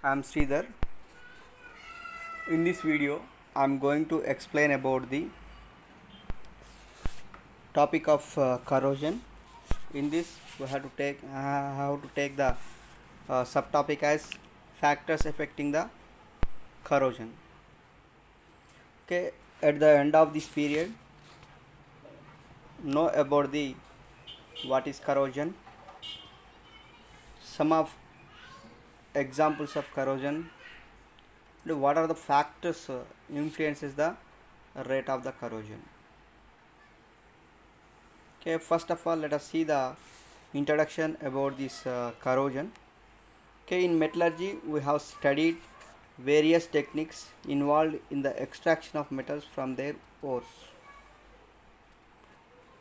I'm Sridhar. In this video, I'm going to explain about the topic of corrosion. In this, we have to take the subtopic as factors affecting the corrosion. Okay, at the end of this period, know about the what is corrosion, some of examples of corrosion, and what are the factors influences the rate of the corrosion. Okay, first of all, let us see the introduction about this corrosion. Okay, in metallurgy, we have studied various techniques involved in the extraction of metals from their ores.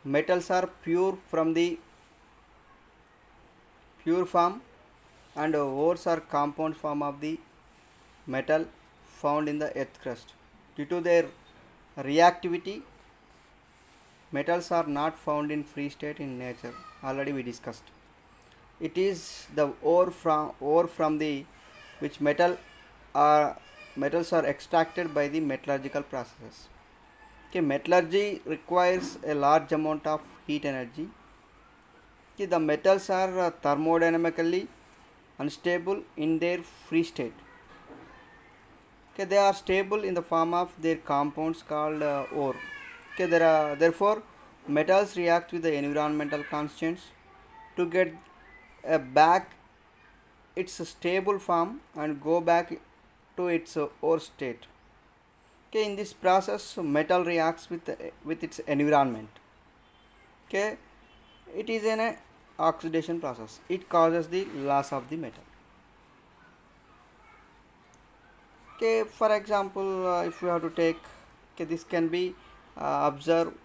Metals are pure from the pure form, and ores are compound form of the metal found in the earth crust. Due to their reactivity, metals are not found in free state in nature. Already we discussed. It is the ore from the which metals are extracted by the metallurgical processes. Okay, metallurgy requires a large amount of heat energy. Okay, the metals are thermodynamically unstable in their free state. Okay, they are stable in the form of their compounds called ore. Okay, therefore metals react with the environmental constants to get back its stable form and go back to its ore state. Okay, in this process metal reacts with its environment. Okay, it is an oxidation process. It causes the loss of the metal. Okay, for example, if we have to take, okay, this can be observed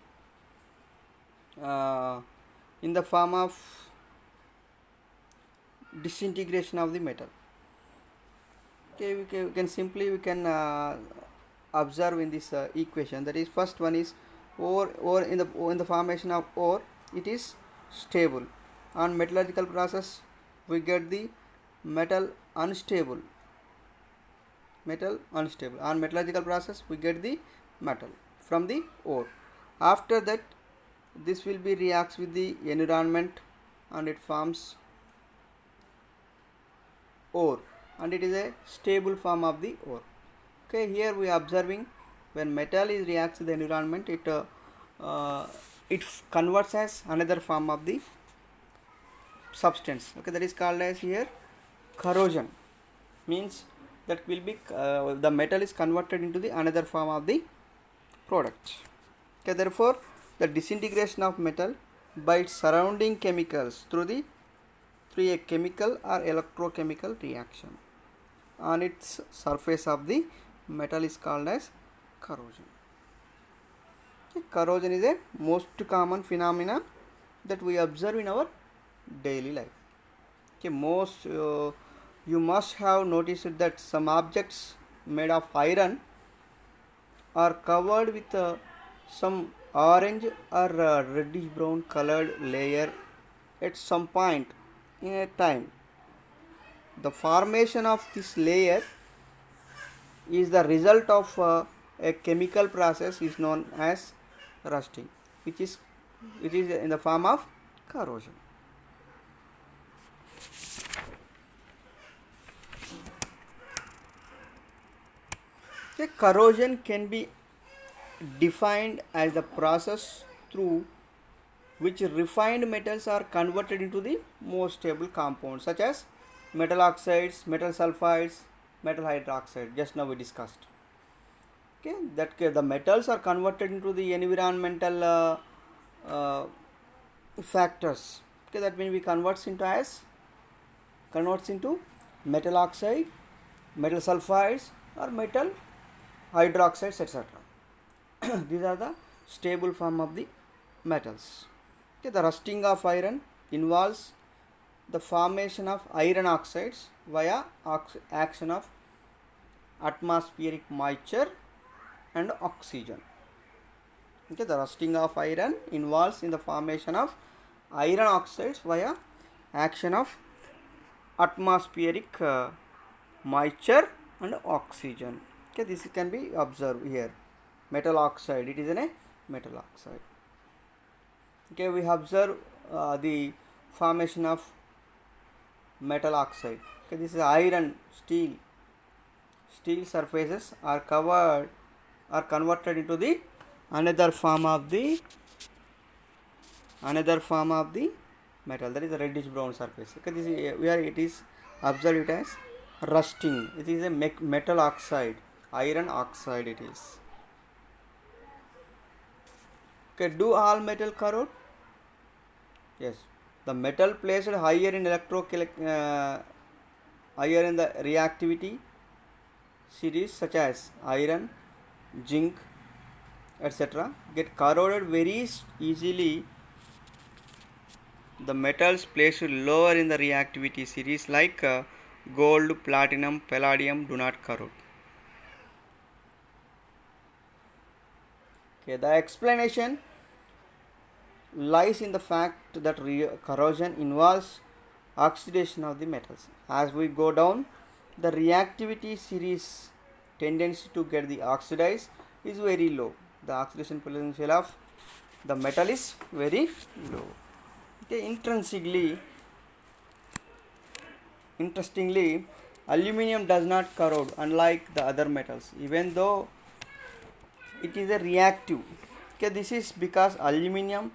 in the form of disintegration of the metal. Okay, we can simply observe in this equation. That is, first one is ore in the formation of ore, it is stable. On metallurgical process, we get the metal unstable. On metallurgical process, we get the metal from the ore. After that, this will be reacts with the environment and it forms ore, and it is a stable form of the ore. Okay, here we are observing when metal is reacts with the environment, it converts as another form of the substance. Okay, that is called as here corrosion. Means that will be the metal is converted into the another form of the product. Okay, therefore the disintegration of metal by its surrounding chemicals through a chemical or electrochemical reaction on its surface of the metal is called as corrosion. Okay, corrosion is a most common phenomena that we observe in our daily life. Okay, you must have noticed that some objects made of iron are covered with some orange or reddish brown colored layer at some point in a time. The formation of this layer is the result of a chemical process is known as rusting, which is in the form of corrosion. Okay, corrosion can be defined as the process through which refined metals are converted into the more stable compounds such as metal oxides, metal sulfides, metal hydroxide. Just now we discussed. Okay, that the metals are converted into the environmental factors. Okay, that means we converts into metal oxide, metal sulfides, or metal hydroxides, etc. These are the stable form of the metals. Okay, the rusting of iron involves the formation of iron oxides via action of atmospheric moisture and oxygen. Okay, the rusting of iron involves in the formation of iron oxides via action of atmospheric moisture and oxygen. Okay, this can be observed here. Metal oxide, it is a metal oxide. Okay, we observe the formation of metal oxide. Okay, this is iron, steel surfaces are converted into the another form of the metal, that is a reddish brown surface. Okay, this is where it is observed it as rusting. It is a metal oxide, iron oxide it is. Okay, do all metal corrode? Yes, the metal placed higher in higher in the reactivity series such as iron, zinc, etc. get corroded very easily. The metals placed lower in the reactivity series like gold, platinum, palladium do not corrode. Okay, the explanation lies in the fact that corrosion involves oxidation of the metals. As we go down, the reactivity series tendency to get the oxidized is very low. The oxidation potential of the metal is very low. Okay, interestingly, aluminum does not corrode unlike the other metals, even though it is a reactive. Okay, this is because aluminum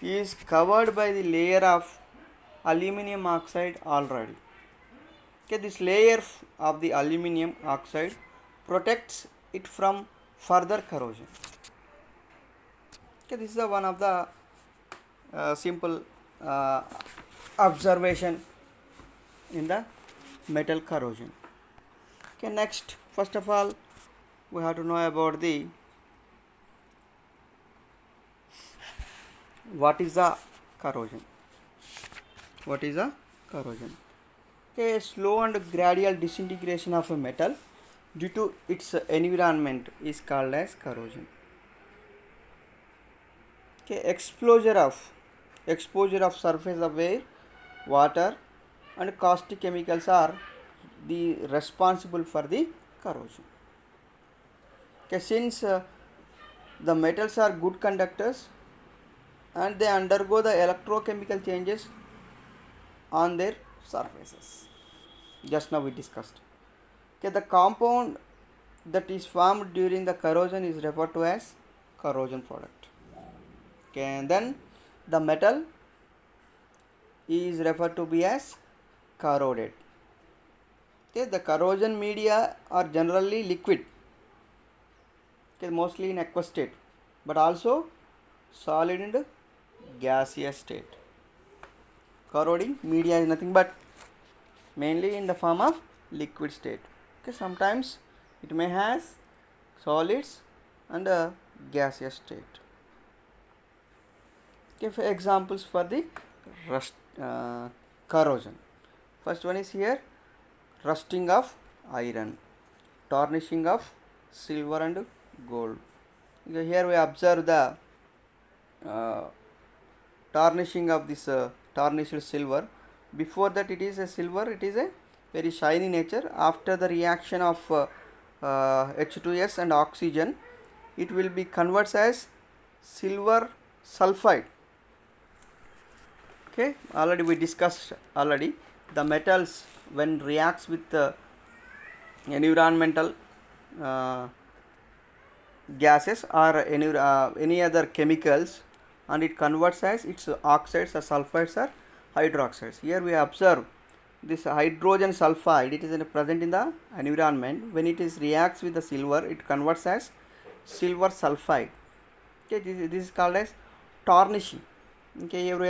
is covered by the layer of aluminum oxide already. Okay, this layer of the aluminum oxide protects it from further corrosion. Okay, this is one of the simple observation in the metal corrosion. Okay, next, first of all, we have to know about the what is the corrosion. Okay, slow and gradual disintegration of a metal due to its environment is called as corrosion. Okay, exposure of surface of air, water and caustic chemicals are the responsible for the corrosion. Okay, since the metals are good conductors and they undergo the electrochemical changes on their surfaces, just now we discussed. Okay, the compound that is formed during the corrosion is referred to as corrosion product. Okay, and then the metal is referred to be as corroded. Okay, the corrosion media are generally liquid, okay, mostly in aqueous state, but also solid and gaseous state. Corroding media is nothing but mainly in the form of liquid state. Okay, sometimes it may has solids and a gaseous state. Okay, for examples for the corrosion. First one is here, rusting of iron, tarnishing of silver and gold. Okay, here we observe the tarnishing of this tarnished silver. Before that it is a silver, it is a very shiny nature. After the reaction of H2S and oxygen, it will be converted as silver sulfide. Okay, already we discussed the metals when reacts with environmental gases or any other chemicals, and it converts as its oxides or sulfides or hydroxides. Here we observe this hydrogen sulfide, it is present in the environment. When it is reacts with the silver, it converts as silver sulfide. Okay, this is called as tarnishing. Okay, here we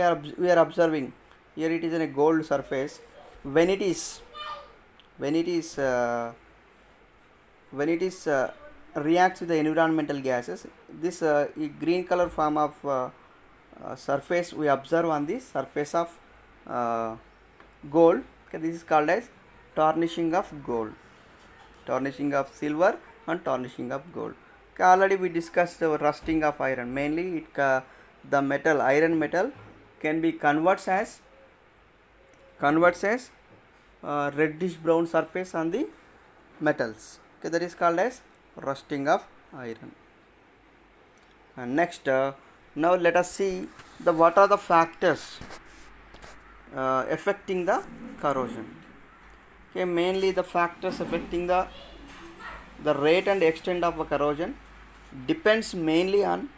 are observing, here it is in a gold surface. When it is reacts with the environmental gases, this green color form of surface we observe on the surface of gold. Okay, this is called as tarnishing of gold, tarnishing of silver and tarnishing of gold. Okay, already we discussed the rusting of iron. Mainly the metal, iron metal can be converts as reddish brown surface on the metals. Okay, that is called as rusting of iron. And next, now let us see the what are the factors affecting the corrosion. Okay, mainly the factors affecting the rate and extent of a corrosion depends mainly on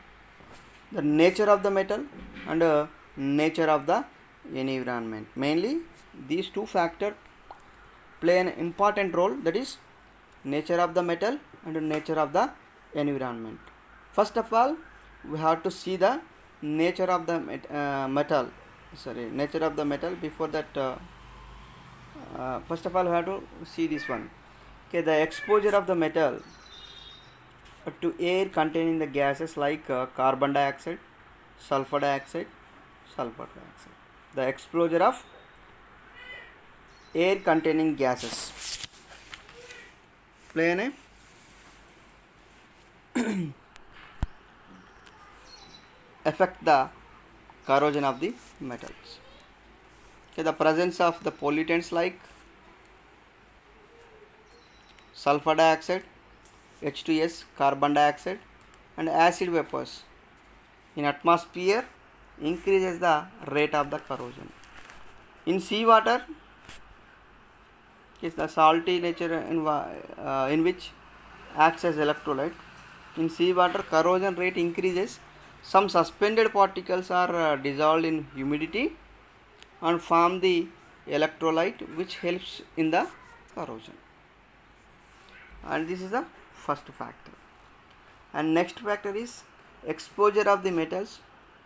the nature of the metal and nature of the environment. Mainly these two factors play an important role, that is nature of the metal and nature of the environment. First of all, we have to see the nature of the nature of the metal. Before that, first of all we have to see this one. Okay, the exposure of the metal to air containing the gases like carbon dioxide, sulfur dioxide, the exposure of air containing gases play an affect the corrosion of the metals. Okay, the presence of the pollutants like sulfur dioxide, H2S, carbon dioxide and acid vapors in atmosphere increases the rate of the corrosion. In seawater, is the salty nature in which acts as electrolyte. In seawater, corrosion rate increases. Some suspended particles are dissolved in humidity and form the electrolyte, which helps in the corrosion. And this is the first factor. And next factor is exposure of the metals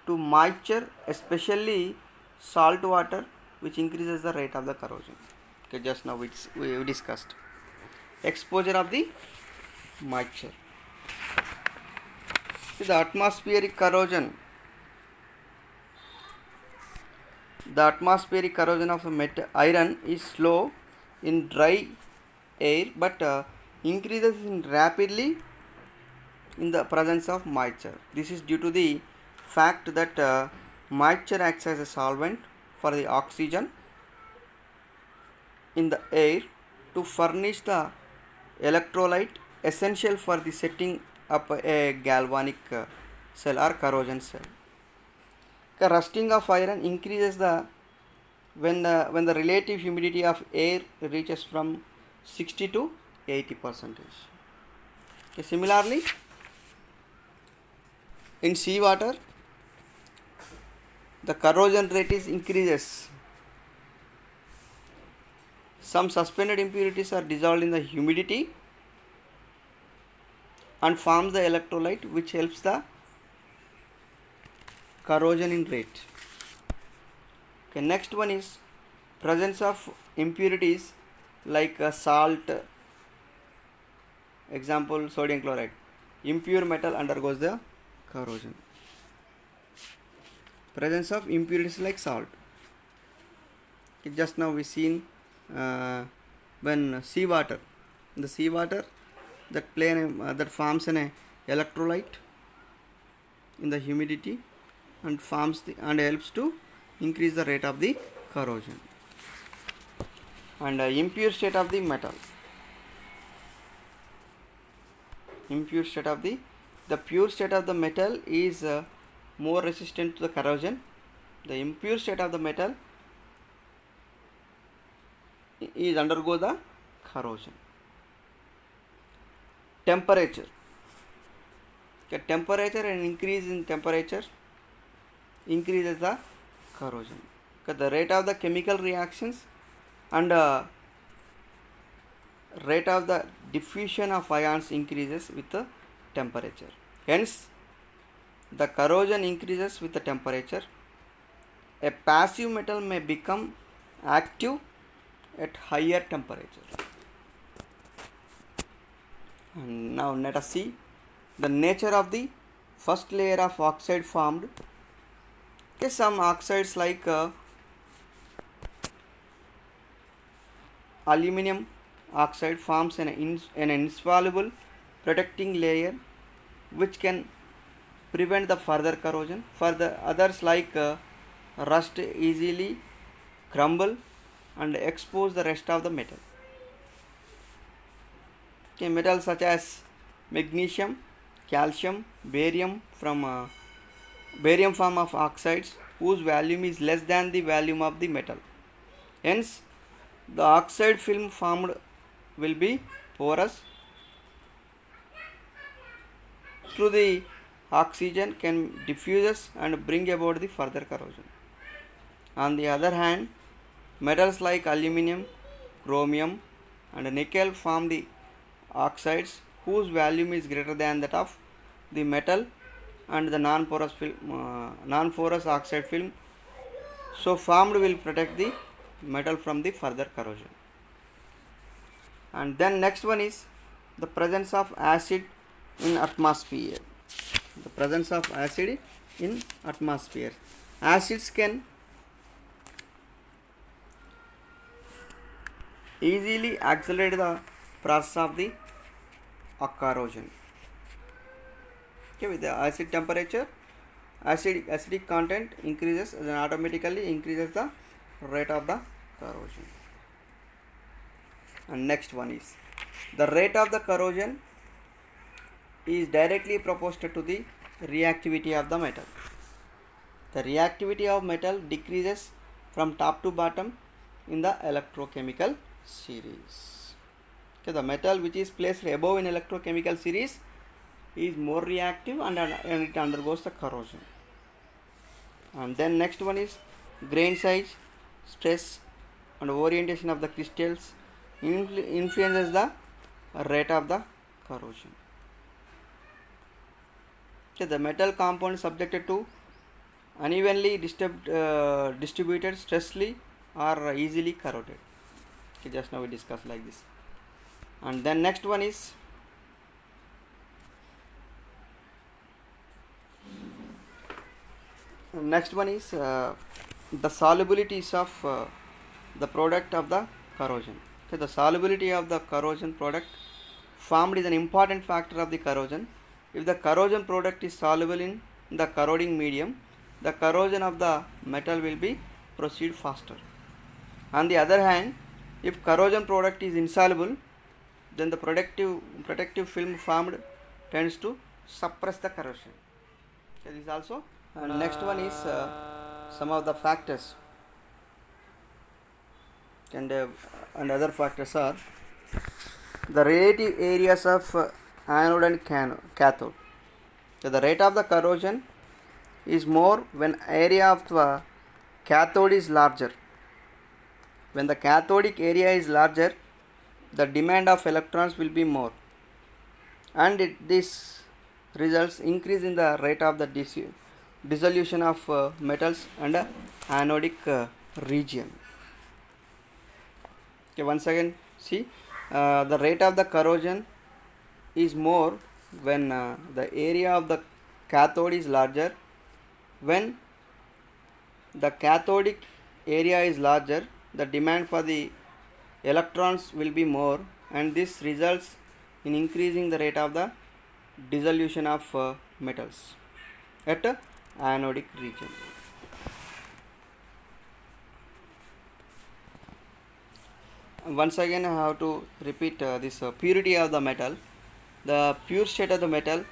to moisture, especially salt water, which increases the rate of the corrosion. Okay, just now we discussed exposure of the moisture. The atmospheric corrosion. The atmospheric corrosion of iron is slow in dry air, but increases rapidly in the presence of moisture. This is due to the fact that moisture acts as a solvent for the oxygen in the air to furnish the electrolyte essential for the setting up a galvanic cell or corrosion cell. The rusting of iron increases when the relative humidity of air reaches from 60 to 80%. Okay, similarly, in seawater, the corrosion rate increases. Some suspended impurities are dissolved in the humidity and forms the electrolyte, which helps the corrosion in rate. Okay, next one is presence of impurities like salt. Example, sodium chloride. Impure metal undergoes the corrosion. Presence of impurities like salt. Okay, just now we seen when seawater, the seawater that forms an electrolyte in the humidity and and helps to increase the rate of the corrosion. And impure state of the metal. Impure state of the pure state of the metal is more resistant to the corrosion. The impure state of the metal is undergo the corrosion. Temperature. Okay, temperature and increase in temperature increases the corrosion. Okay, the rate of the chemical reactions and rate of the diffusion of ions increases with the temperature. Hence, the corrosion increases with the temperature. A passive metal may become active at higher temperature. And now let us see the nature of the first layer of oxide formed. Okay, some oxides like aluminum oxide forms an insoluble protecting layer which can prevent the further corrosion. For the others like rust easily crumble and expose the rest of the metal. Okay, metals such as magnesium, calcium, barium form of oxides whose volume is less than the volume of the metal. Hence, the oxide film formed will be porous through the oxygen can diffuse and bring about the further corrosion. On the other hand, metals like aluminum, chromium, and nickel form the oxides whose volume is greater than that of the metal and the non-porous oxide film, so formed will protect the metal from the further corrosion. And then next one is the presence of acid in atmosphere. The presence of acid in atmosphere. Acids can easily accelerate the process of the corrosion. Okay, with the acid temperature, acidic content increases, then automatically increases the rate of the corrosion. And next one is the rate of the corrosion is directly proportional to the reactivity of the metal. The reactivity of metal decreases from top to bottom in the electrochemical series. Okay, the metal which is placed above in electrochemical series is more reactive and it undergoes the corrosion. And then next one is grain size, stress and orientation of the crystals influences the rate of the corrosion. Okay, the metal compound subjected to unevenly distributed stressly are easily corroded. Okay, just now we discussed like this. And then next one is the solubilities of the product of the corrosion. Okay, the solubility of the corrosion product formed is an important factor of the corrosion. If the corrosion product is soluble in the corroding medium, the corrosion of the metal will be proceed faster. On the other hand, if corrosion product is insoluble, then the protective film formed tends to suppress the corrosion. Okay, this is also. And next one is some of the factors and other factors are the relative areas of anode and cathode. So the rate of the corrosion is more when area of the cathode is larger. When the cathodic area is larger, the demand of electrons will be more, and this results increase in the rate of the dissolution of metals and anodic region. Okay, once again see the rate of the corrosion is more when the area of the cathode is larger. When the cathodic area is larger, the demand for the electrons will be more, and this results in increasing the rate of the dissolution of metals at anodic region. Once again I have to repeat this purity of the metal. The pure state of the metal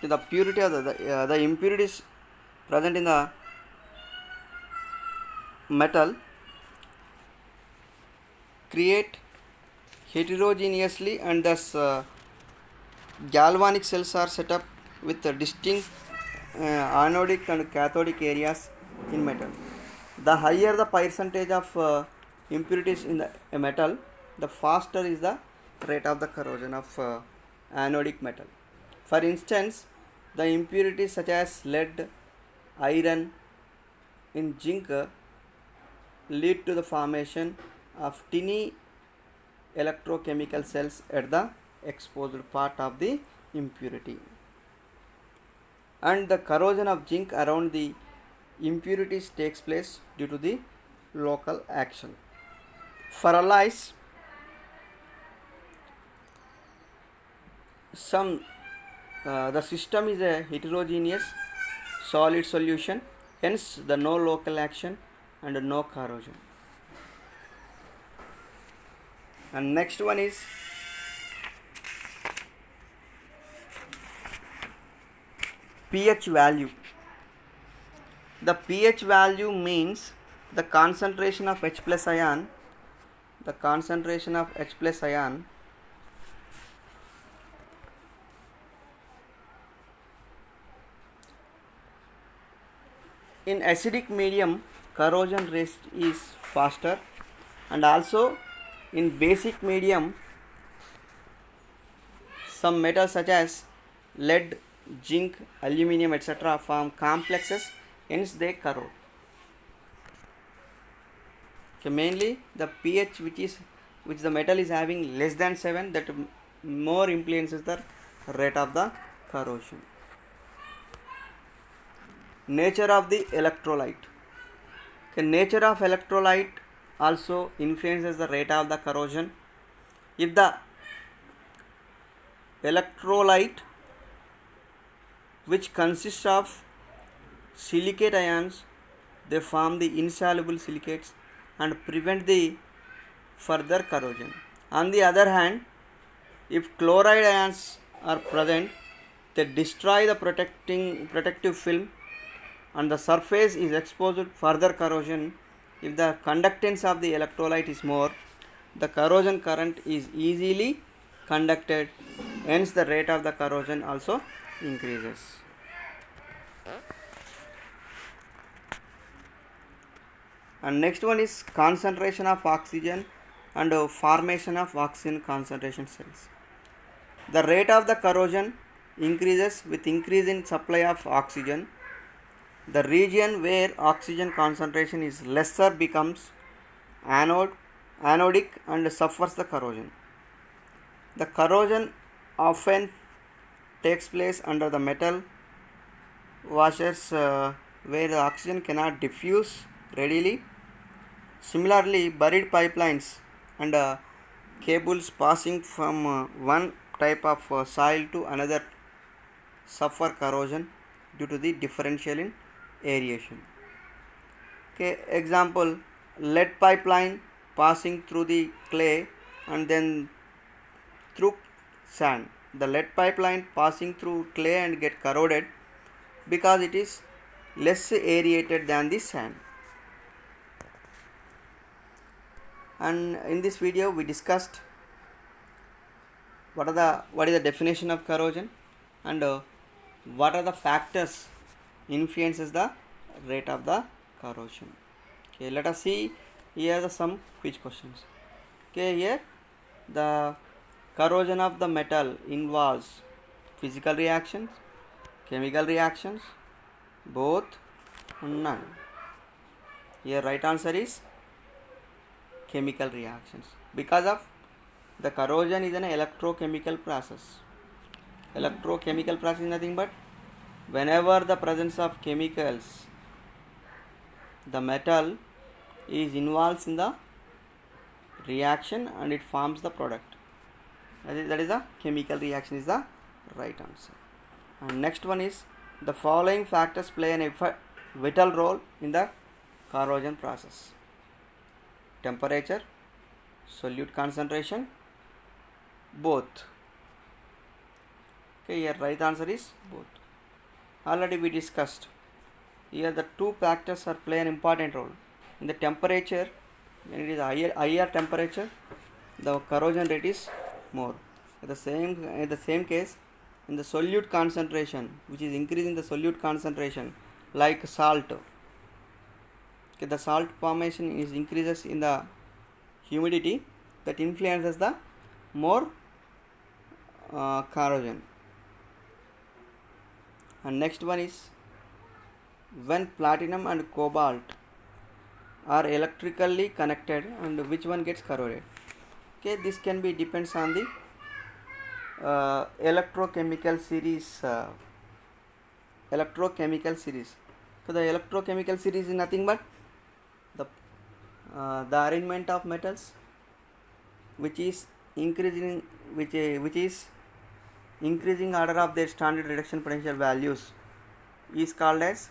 the purity of the impurities present in the metal create heterogeneously, and thus galvanic cells are set up with distinct anodic and cathodic areas in metal. The higher the percentage of impurities in the metal, the faster is the rate of the corrosion of anodic metal. For instance, the impurities such as lead, iron in zinc lead to the formation of tiny electrochemical cells at the exposed part of the impurity, and the corrosion of zinc around the impurities takes place due to the local action. For alloys, the system is a heterogeneous, solid solution, hence the no local action and no corrosion. And next one is pH value. The pH value means the concentration of H plus ion, in acidic medium corrosion rate is faster, and also in basic medium some metals such as lead, zinc, aluminium etc. form complexes, hence they corrode. Okay, mainly the pH which the metal is having less than 7, that more influences the rate of the corrosion. Nature of the electrolyte. Okay, nature of electrolyte also influences the rate of the corrosion. If the electrolyte which consists of silicate ions, they form the insoluble silicates and prevent the further corrosion. On the other hand, if chloride ions are present, they destroy the protective film and the surface is exposed to further corrosion. If the conductance of the electrolyte is more, the corrosion current is easily conducted, hence the rate of the corrosion also increases. And next one is concentration of oxygen and formation of oxygen concentration cells. The rate of the corrosion increases with increase in supply of oxygen. The region where oxygen concentration is lesser becomes anodic and suffers the corrosion. The corrosion often takes place under the metal washers where the oxygen cannot diffuse readily. Similarly, buried pipelines and cables passing from one type of soil to another suffer corrosion due to the differential in aeration. Okay, example, lead pipeline passing through the clay and then through sand. The lead pipeline passing through clay and get corroded because it is less aerated than the sand. And in this video we discussed what is the definition of corrosion and what are the factors influences the rate of the corrosion. Okay, let us see here the some quiz questions. Okay, here the corrosion of the metal involves physical reactions, chemical reactions, both, none. Here right answer is chemical reactions, because of the corrosion is an electrochemical process. Electrochemical process is nothing but whenever the presence of chemicals, the metal is involved in the reaction and it forms the product. That is the chemical reaction is the right answer. And next one is the following factors play an vital role in the corrosion process: temperature, solute concentration, both. Okay, here right answer is both. Already we discussed. Here the two factors are play an important role. In the temperature, when it is higher temperature, the corrosion rate is more. In the same case, in the solute concentration, which is increasing the solute concentration, like salt. Okay, the salt formation is increases in the humidity, that influences the more corrosion. And next one is when platinum and cobalt are electrically connected and which one gets corroded. Okay, this can be depends on the electrochemical series. So the electrochemical series is nothing but the arrangement of metals which is increasing order of their standard reduction potential values is called as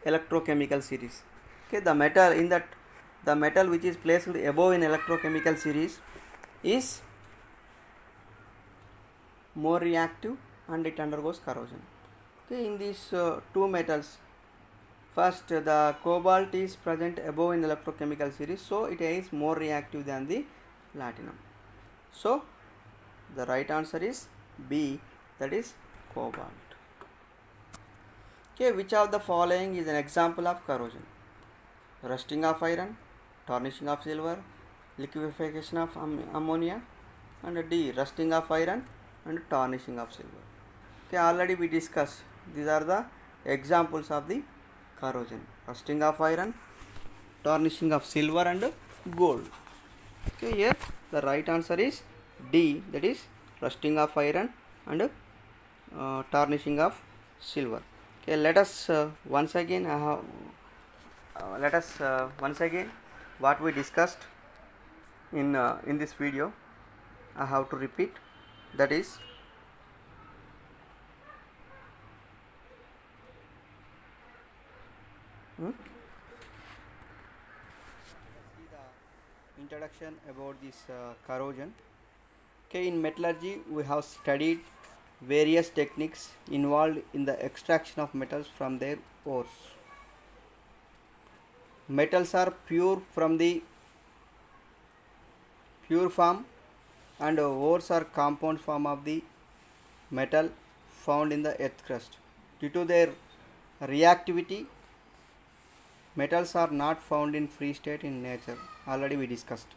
electrochemical series. Okay, the metal which is placed above in electrochemical series is more reactive and it undergoes corrosion. Okay, in these two metals, first the cobalt is present above in electrochemical series, so it is more reactive than the platinum. So the right answer is B, that is cobalt. Okay, which of the following is an example of corrosion? Rusting of iron, tarnishing of silver, liquefaction of ammonia, and D, rusting of iron and tarnishing of silver. Okay, already we discussed these are the examples of the corrosion: rusting of iron, tarnishing of silver and gold. Okay, here the right answer is D, that is rusting of iron and tarnishing of silver. Okay, let us once again what we discussed in this video I have to repeat, that is the introduction about this corrosion. Okay, in metallurgy we have studied various techniques involved in the extraction of metals from their ores. Metals are pure from the pure form and ores are compound form of the metal found in the earth crust. Due to their reactivity, metals are not found in free state in nature. Already we discussed.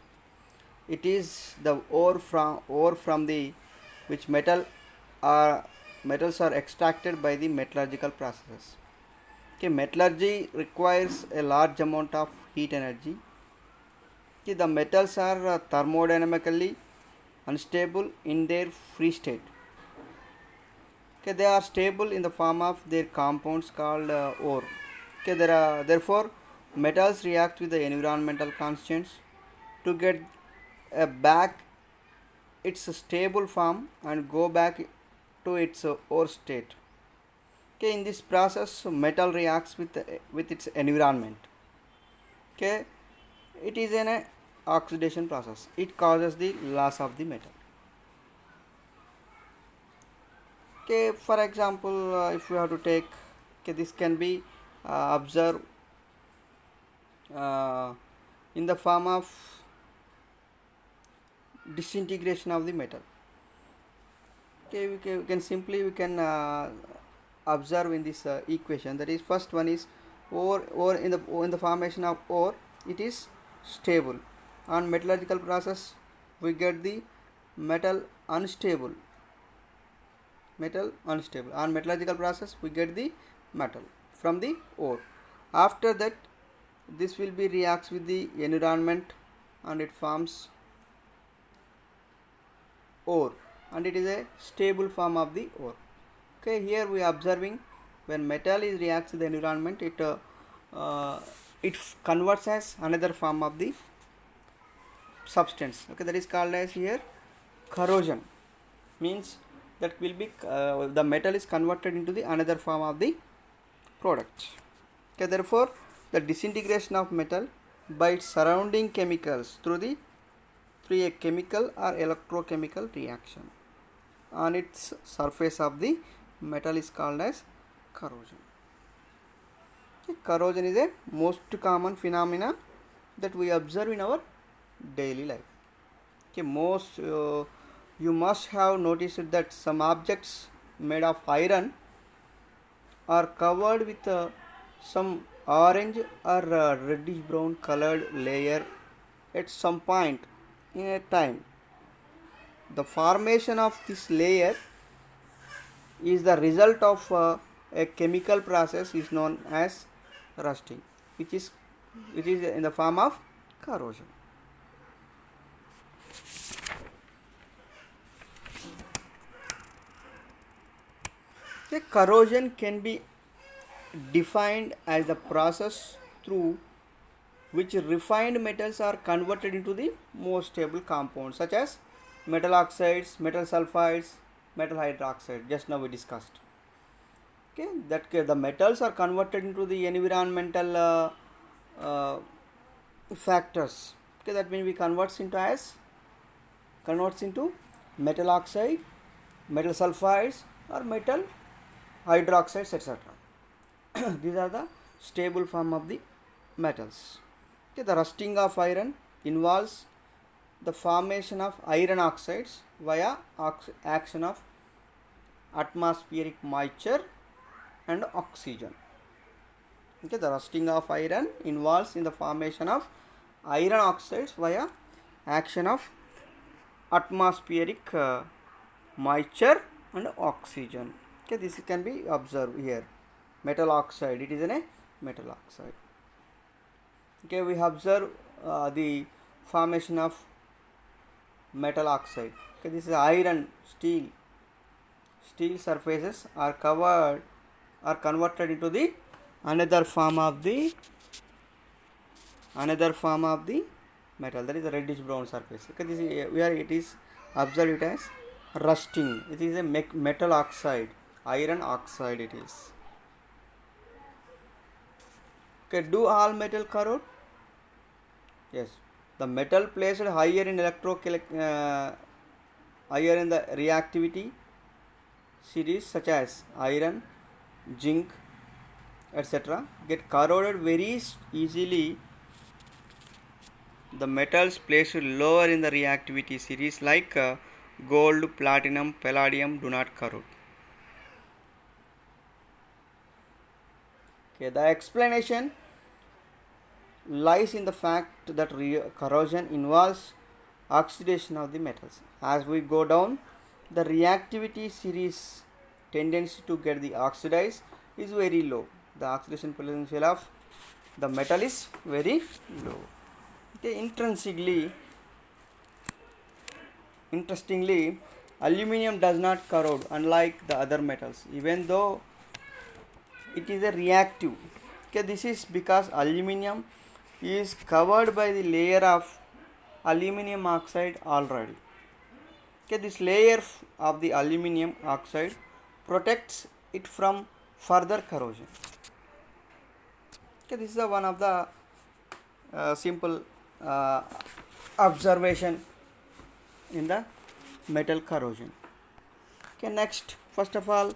It is the ore from the which metals are extracted by the metallurgical processes. Okay, metallurgy requires a large amount of heat energy. Okay, the metals are thermodynamically unstable in their free state. Okay, they are stable in the form of their compounds called ore. Okay, therefore metals react with the environmental constants to get back its stable form and go back to its ore state. Okay, in this process metal reacts with its environment. Okay, it is an oxidation process. It causes the loss of the metal. Okay, for example, if we have to take, okay, this can be observed in the form of disintegration of the metal. Okay, we can simply observe in this equation, that is first one is ore in the formation of ore, it is stable. On metallurgical process we get the metal unstable. On metallurgical process we get the metal from the ore. After that this will be reacts with the environment and it forms ore, and it is a stable form of the ore. Okay, here we are observing when metal is reacts with the environment, it converts as another form of the substance. Okay, that is called as here corrosion. Means that will be the metal is converted into the another form of the product. Okay, therefore the disintegration of metal by its surrounding chemicals through a chemical or electrochemical reaction on its surface of the metal is called as corrosion. Okay, corrosion is a most common phenomena that we observe in our daily life. Okay, you must have noticed that some objects made of iron are covered with some orange or reddish brown colored layer at some point in a time. The formation of this layer is the result of a chemical process is known as rusting, which is in the form of corrosion. The corrosion can be defined as the process through which refined metals are converted into the more stable compounds such as metal oxides, metal sulfides, metal hydroxide. Just now we discussed. Okay, the metals are converted into the environmental uh, factors. Okay, that means we converts into metal oxide, metal sulfides, or metal hydroxides, etc. These are the stable form of the metals. Okay, the rusting of iron involves the formation of iron oxides via action of atmospheric moisture and oxygen. Okay, the rusting of iron involves in the formation of iron oxides via action of atmospheric moisture and oxygen. Okay, this can be observed here. Metal oxide, it is a metal oxide. Okay, we observe the formation of metal oxide. Okay, this is iron, steel surfaces are converted into the another form of the metal, that is a reddish brown surface. Okay, this is where it is observed it as rusting. It is a metal oxide, iron oxide it is. Okay, do all metal corrode? Yes, the metal placed higher in higher in the reactivity series such as iron, zinc, etc. get corroded very easily. The metals placed lower in the reactivity series like gold, platinum, palladium do not corrode. Okay, the explanation lies in the fact that corrosion involves oxidation of the metals. As we go down, the reactivity series tendency to get the oxidized is very low. The oxidation potential of the metal is very low. Okay, interestingly, aluminium does not corrode unlike the other metals, even though it is a reactive. Okay, this is because aluminium is covered by the layer of aluminium oxide already. Okay, this layer of the aluminium oxide protects it from further corrosion. Okay, this is one of the simple observation in the metal corrosion. Okay, next, first of all,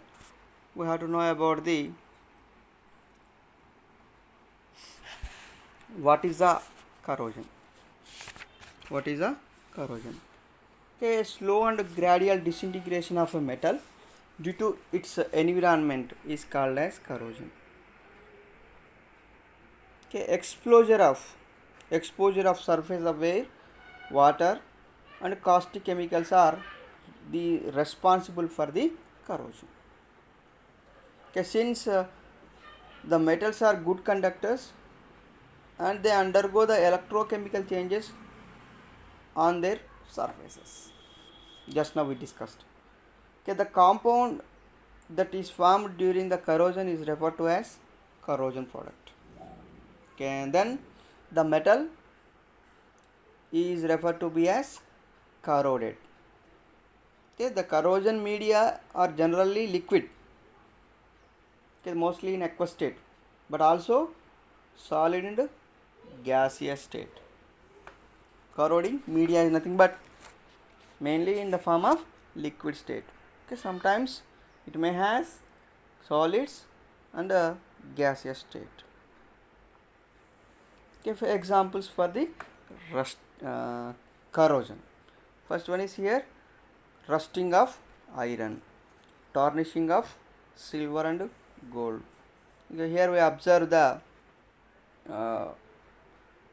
we have to know about the what is the corrosion. Okay, slow and gradual disintegration of a metal due to its environment is called as corrosion. Okay, exposure of surface of air, water and caustic chemicals are the responsible for the corrosion. Okay, since the metals are good conductors and they undergo the electrochemical changes on their surfaces, just now we discussed. Okay, the compound that is formed during the corrosion is referred to as corrosion product. Okay, and then the metal is referred to be as corroded. Okay, the corrosion media are generally liquid, okay, mostly in aqueous state, but also solid and gaseous state. Corroding media is nothing but mainly in the form of liquid state. Okay, sometimes it may has solids and a gaseous state. Okay, for examples for the corrosion. First one is here rusting of iron, tarnishing of silver and gold. Okay, here we observe the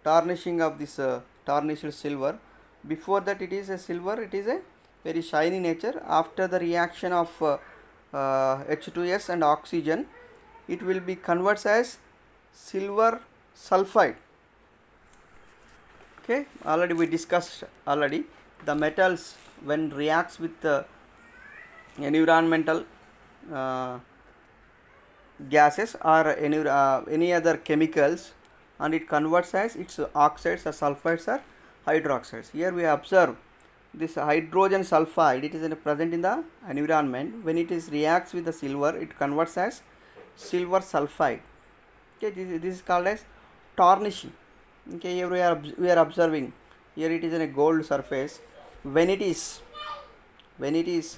tarnishing of this tarnished silver. Before that it is a silver, it is a very shiny nature. After the reaction of H2S and oxygen, it will be converted as silver sulfide. Okay, already we discussed the metals when reacts with environmental gases or any other chemicals, and it converts as its oxides or sulfides or hydroxides. Here we observe this hydrogen sulfide, it is present in the environment. When it is reacts with the silver, it converts as silver sulfide. Okay, this is called as tarnishing. Okay, here we are observing, here it is in a gold surface. When it is when it is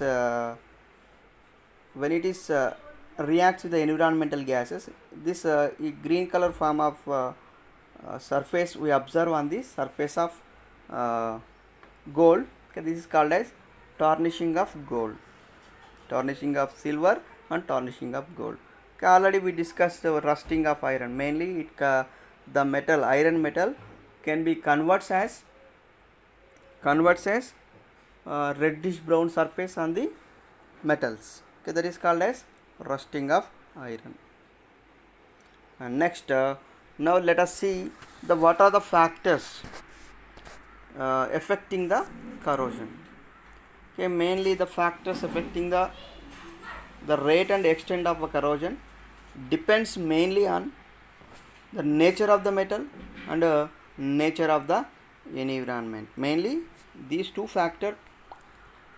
when it is reacts with the environmental gases, this green color form of surface we observe on the surface of gold. Okay, this is called as tarnishing of gold, tarnishing of silver and tarnishing of gold. Okay, already we discussed the rusting of iron. Mainly the metal, iron metal, can be converts as reddish brown surface on the metals. Okay, that is called as rusting of iron. And next, now let us see what are the factors affecting the corrosion. Okay, mainly the factors affecting the rate and extent of a corrosion depends mainly on the nature of the metal and nature of the environment. Mainly these two factors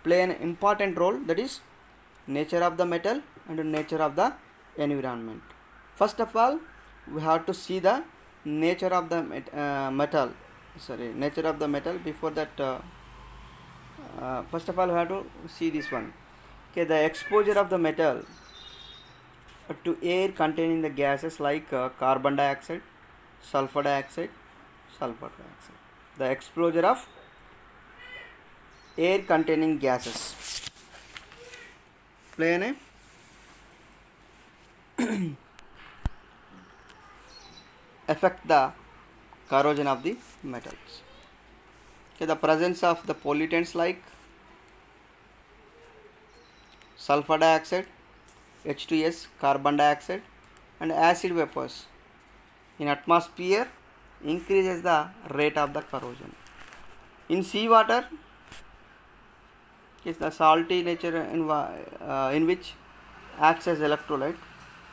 play an important role, that is nature of the metal and nature of the environment. First of all, we have to see the nature of the nature of the metal. Before that, first of all we have to see this one. Okay, the exposure of the metal to air containing the gases like carbon dioxide, sulfur dioxide. The exposure of air containing gases play an affect the corrosion of the metals. Okay, the presence of the pollutants like sulfur dioxide, H2S, carbon dioxide and acid vapors in atmosphere increases the rate of the corrosion. In seawater, is the salty nature in which acts as electrolyte.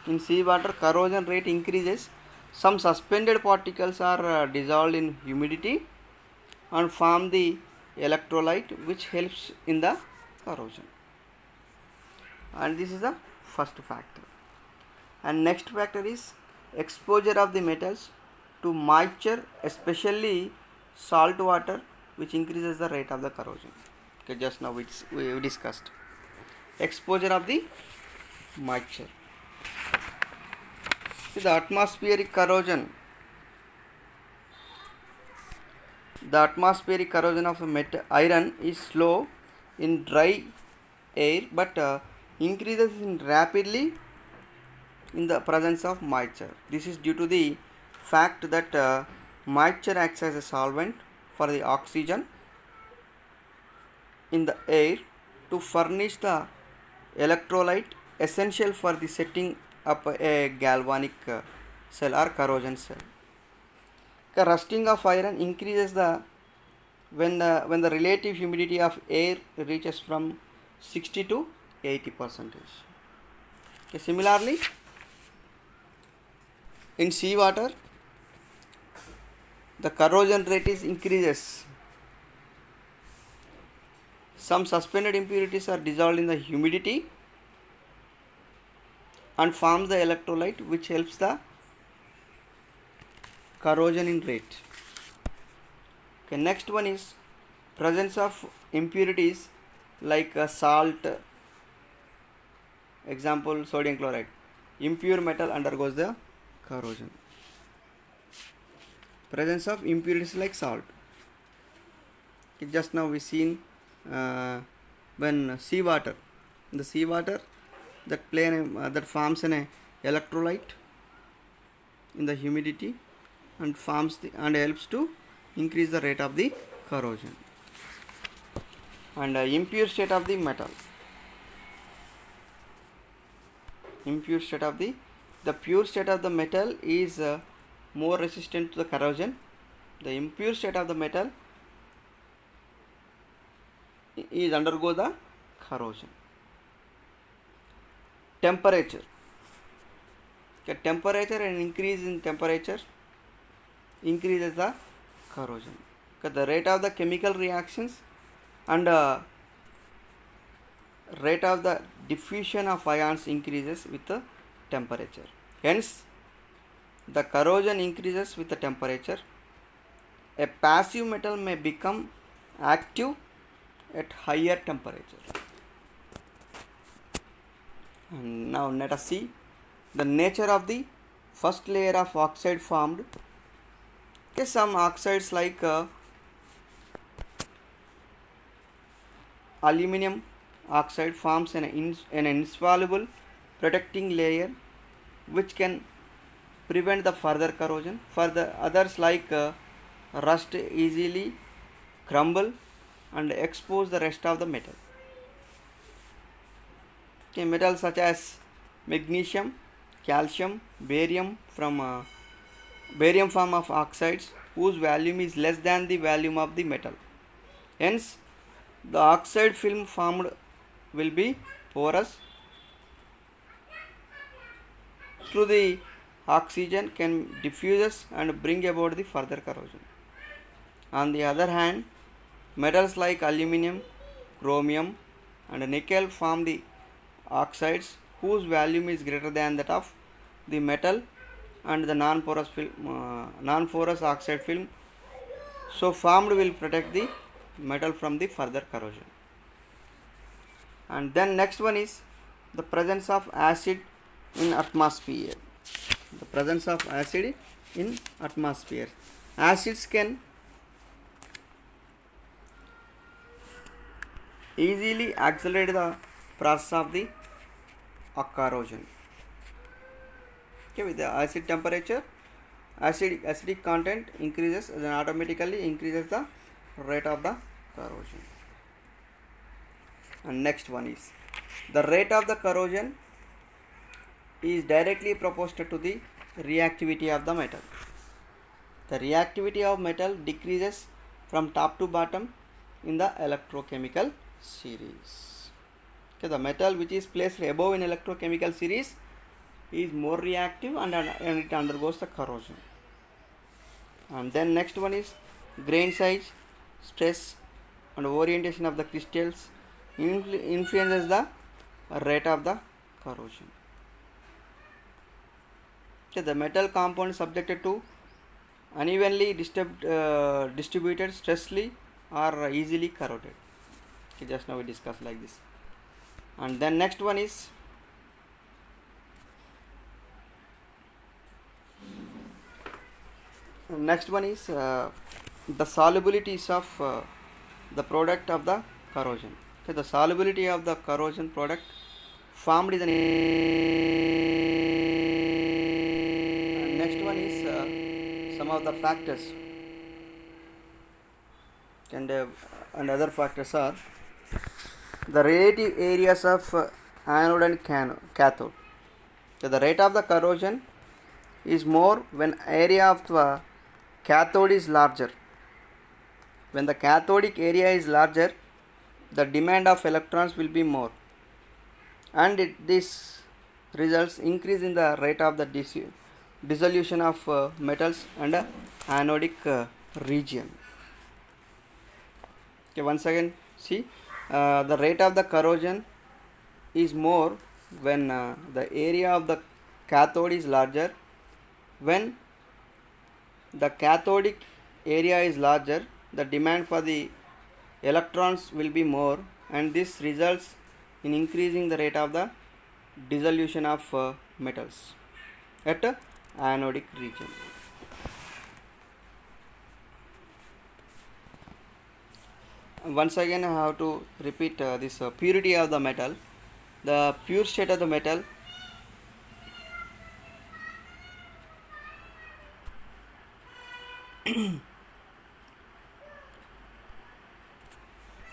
In seawater, corrosion rate increases. Some suspended particles are dissolved in humidity and form the electrolyte, which helps in the corrosion. And this is the first factor. And next factor is exposure of the metals to moisture, especially salt water, which increases the rate of the corrosion. Okay, just now we discussed exposure of the moisture. The atmospheric corrosion. The atmospheric corrosion of iron is slow in dry air, but increases rapidly in the presence of moisture. This is due to the fact that moisture acts as a solvent for the oxygen in the air to furnish the electrolyte essential for the setting up a galvanic cell or corrosion cell. The rusting of iron increases when the relative humidity of air reaches from 60 to 80%. Okay, similarly, in seawater, the corrosion rate increases. Some suspended impurities are dissolved in the humidity and forms the electrolyte, which helps the corrosion in rate. Okay, next one is presence of impurities like salt. Example, sodium chloride. Impure metal undergoes the corrosion. Presence of impurities like salt. Okay, just now we seen when seawater, the seawater that forms an electrolyte in the humidity and and helps to increase the rate of the corrosion. And impure state of the metal. Impure state of the pure state of the metal is more resistant to the corrosion. The impure state of the metal is undergo the corrosion. Temperature. Okay, temperature and increase in temperature increases the corrosion. Okay, the rate of the chemical reactions and rate of the diffusion of ions increases with the temperature. Hence, the corrosion increases with the temperature. A passive metal may become active at higher temperature. And now let us see the nature of the first layer of oxide formed. Okay, some oxides like aluminum oxide forms an insoluble protecting layer which can prevent the further corrosion. For the others like rust easily crumble and expose the rest of the metal. Okay, metals such as magnesium, calcium, barium form of oxides whose volume is less than the volume of the metal. Hence, the oxide film formed will be porous. Through the oxygen can diffuse and bring about the further corrosion. On the other hand, metals like aluminum, chromium and nickel form the oxides whose volume is greater than that of the metal and the non-porous oxide film so formed will protect the metal from the further corrosion. And then next one is the presence of acid in atmosphere. The presence of acid in atmosphere. Acids can easily accelerate the process of the corrosion. Okay, with the acid temperature, acidic content increases, then automatically increases the rate of the corrosion. And next one is the rate of the corrosion is directly proportional to the reactivity of the metal. The reactivity of metal decreases from top to bottom in the electrochemical series. Okay, the metal which is placed above in electrochemical series is more reactive and it undergoes the corrosion. And then next one is grain size, stress and orientation of the crystals influences the rate of the corrosion. Okay, the metal compound subjected to unevenly distributed stressly are easily corroded. Okay, just now we discussed like this. And then next one is the solubilities of the product of the corrosion. Okay, the solubility of the corrosion product formed is next one is some of the factors and other factors are the relative areas of anode and cathode. So the rate of the corrosion is more when area of the cathode is larger. When the cathodic area is larger, the demand of electrons will be more, and this results increase in the rate of the dissolution of metals and anodic region. Okay, once again see the rate of the corrosion is more when the area of the cathode is larger. When the cathodic area is larger, the demand for the electrons will be more, and this results in increasing the rate of the dissolution of metals at anodic region. Once again I have to repeat this purity of the metal. The pure state of the metal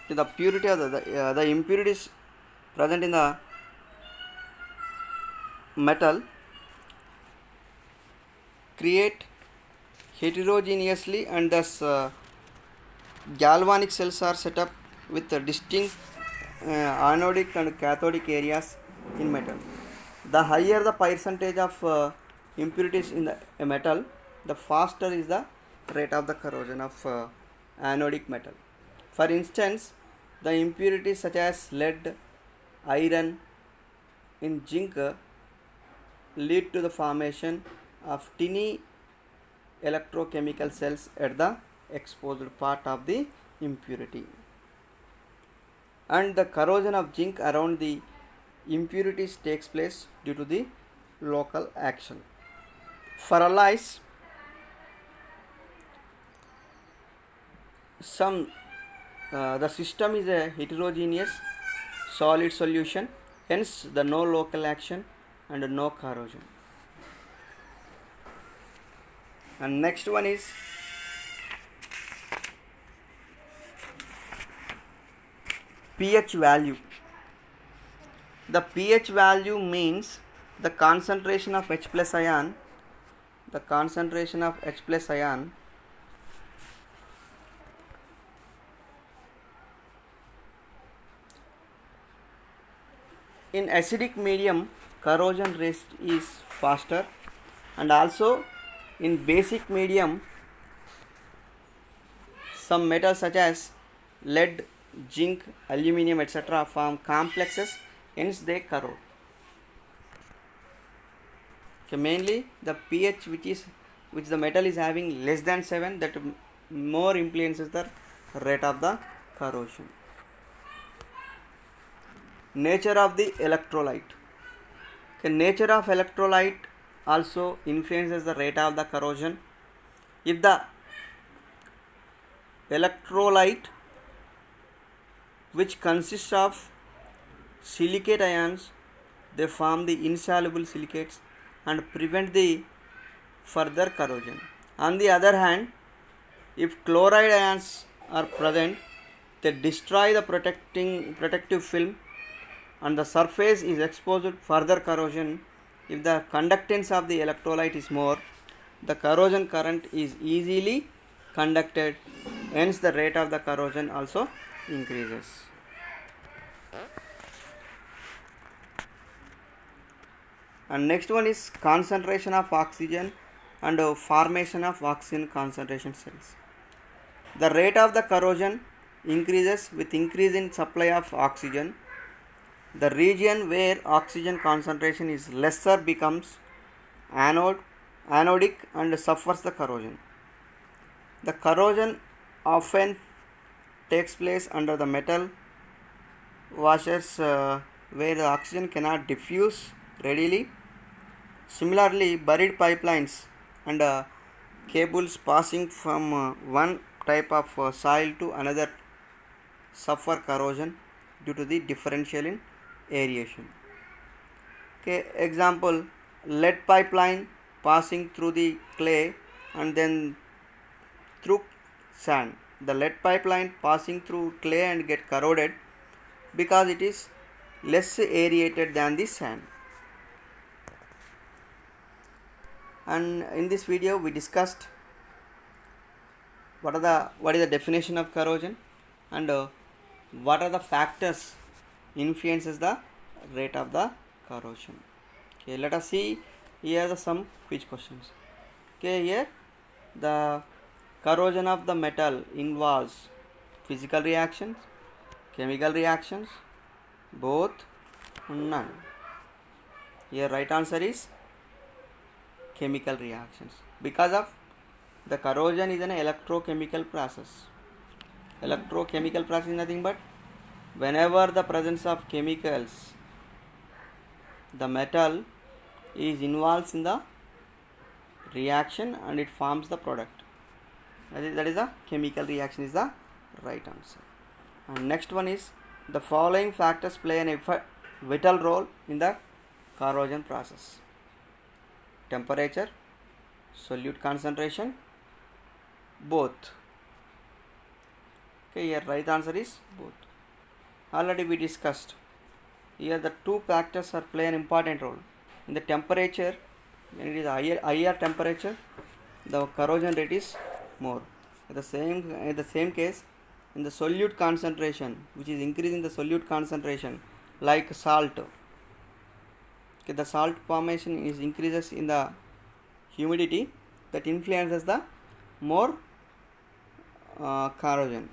the purity of the impurities present in the metal create heterogeneously, and thus galvanic cells are set up with distinct anodic and cathodic areas in metal. The higher the percentage of impurities in the metal, the faster is the rate of the corrosion of anodic metal. For instance, the impurities such as lead, iron in zinc lead to the formation of tiny electrochemical cells at the exposed part of the impurity, and the corrosion of zinc around the impurities takes place due to the local action. For alloys, the system is a heterogeneous solid solution, hence the no local action and no corrosion. And next one is pH value. The pH value means the concentration of H plus ion, in acidic medium corrosion rate is faster, and also in basic medium some metals such as lead, zinc, aluminum, etc. form complexes, hence they corrode. Okay, mainly the pH which the metal is having less than 7, that more influences the rate of the corrosion. Nature of the electrolyte. Okay, nature of electrolyte also influences the rate of the corrosion. If the electrolyte which consists of silicate ions, they form the insoluble silicates and prevent the further corrosion. On the other hand, if chloride ions are present, they destroy the protective film and the surface is exposed to further corrosion. If the conductance of the electrolyte is more, the corrosion current is easily conducted, hence the rate of the corrosion also increases. And next one is concentration of oxygen and formation of oxygen concentration cells. The rate of the corrosion increases with increase in supply of oxygen. The region where oxygen concentration is lesser becomes anodic and suffers the corrosion. The corrosion often takes place under the metal washers where the oxygen cannot diffuse readily. Similarly, buried pipelines and cables passing from one type of soil to another suffer corrosion due to the differential in aeration. Okay, example, lead pipeline passing through the clay and then through sand. The lead pipeline passing through clay and get corroded because it is less aerated than the sand. And in this video we discussed what is the definition of corrosion and what are the factors influences the rate of the corrosion. Okay, let us see here some quiz questions. Okay, here the corrosion of the metal involves physical reactions, chemical reactions, both, none. Here right answer is chemical reactions, because of the corrosion is an electrochemical process. Electrochemical process is nothing but whenever the presence of chemicals, the metal is involved in the reaction and it forms the product. That is a chemical reaction is the right answer. And next one is the following factors play an vital role in the corrosion process: temperature, solute concentration, both. Okay, here right answer is both. Already we discussed. Here the two factors are play an important role. In the temperature, when it is higher temperature, the corrosion rate is more. In the same case, in the solute concentration, which is increasing the solute concentration, like salt. Okay, the salt formation is increases in the humidity, that influences the more corrosion.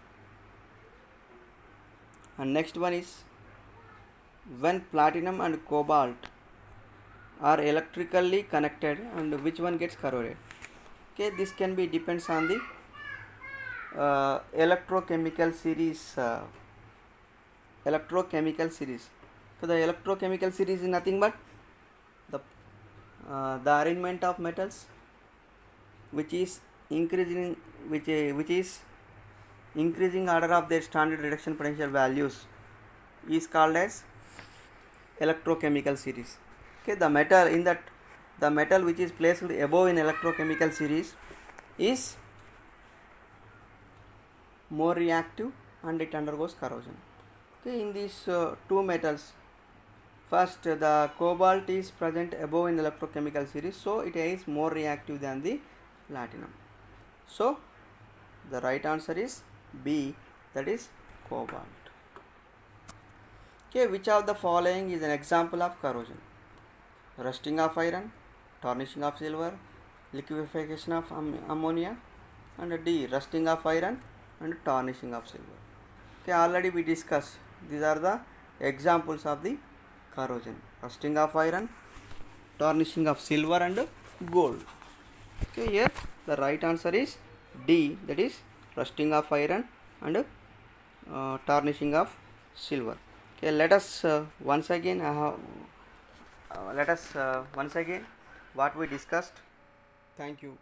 And next one is when platinum and cobalt are electrically connected and which one gets corroded. Okay, this can be depends on the electrochemical series. So the electrochemical series is nothing but the arrangement of metals which is increasing, which is increasing order of their standard reduction potential values is called as electrochemical series. Okay, the metal in that, the metal which is placed above in electrochemical series is more reactive and it undergoes corrosion. Okay, in these two metals, first the cobalt is present above in electrochemical series, so it is more reactive than the platinum. So the right answer is B, that is cobalt. Okay, which of the following is an example of corrosion? Rusting of iron, tarnishing of silver, liquefaction of ammonia, and D, rusting of iron and tarnishing of silver. Okay, already we discussed these are the examples of the corrosion: rusting of iron, tarnishing of silver and gold. Okay, here the right answer is D, that is rusting of iron and tarnishing of silver. Okay, let us once again what we discussed. Thank you.